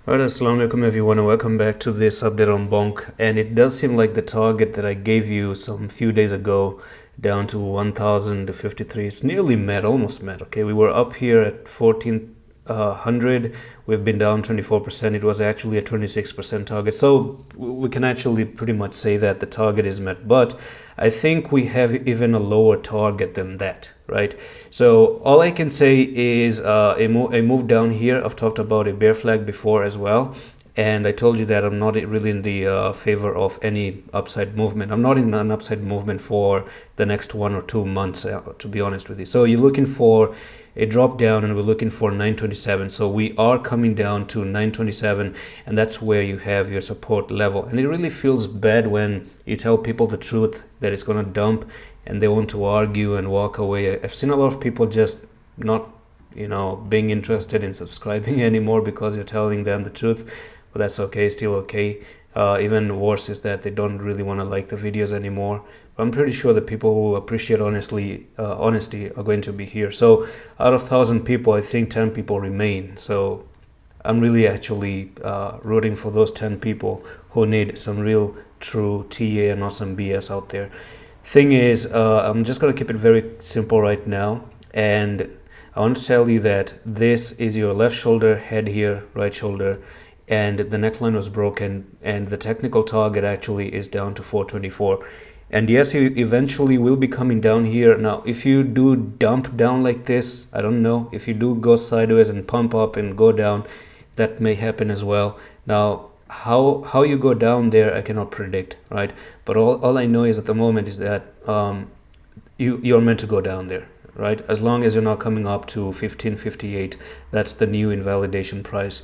Alright, assalamu alaikum everyone, and welcome back to this update on BONK. And it does seem like the target that I gave you some few days ago down to 1053, it's nearly met, almost met. Okay, we were up here at 1400, we've been down 24%. It was actually a 26% target, so we can actually pretty much say that the target is met, but I think we have even a lower target than that, right? So all I can say is a move down here. I've talked about a bear flag before as well, and I told you that I'm not really in the favor of any upside movement. I'm not in an upside movement for the next 1 or 2 months, to be honest with you. So you're looking for a drop down, and we're looking for 927. So we are coming down to 927, and that's where you have your support level. And it really feels bad when you tell people the truth that it's going to dump and they want to argue and walk away. I've seen a lot of people just not being interested in subscribing anymore because you're telling them the truth, but that's okay, still okay. Even worse is that they don't really want to like the videos anymore. But I'm pretty sure the people who appreciate honesty are going to be here. So out of 1,000 people, I think 10 people remain. So I'm really actually rooting for those 10 people who need some real true TA and not some BS out there. Thing is, I'm just going to keep it very simple right now, and I want to tell you that this is your left shoulder, head here, right shoulder, and the neckline was broken, and the technical target actually is down to 424. And yes, you eventually will be coming down here. Now if you do dump down like this, I don't know, if you do go sideways and pump up and go down, that may happen as well. Now how you go down there, I cannot predict, right? But all I know is at the moment is that you're meant to go down there, right? As long as you're not coming up to 1558, that's the new invalidation price.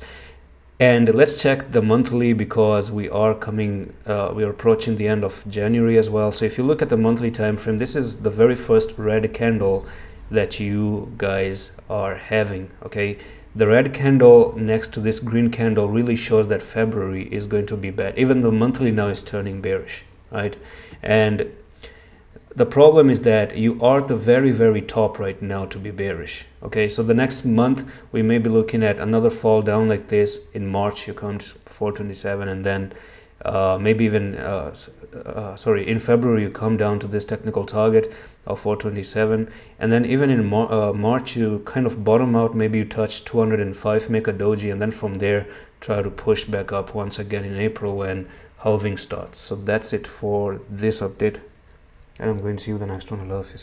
And let's check the monthly, because we are approaching the end of January as well. So if you look at the monthly time frame, this is the very first red candle that you guys are having. Okay, the red candle next to this green candle really shows that February is going to be bad. Even the monthly now is turning bearish, right? And the problem is that you are at the very top right now to be bearish. Okay, so the next month we may be looking at another fall down like this. In March you come to 427, and then maybe even in February you come down to this technical target of 427, and then even in March you kind of bottom out. Maybe you touch 205, make a doji, and then from there try to push back up once again in April when halving starts. So that's it for this update, and I'm going to see you the next one. I love you.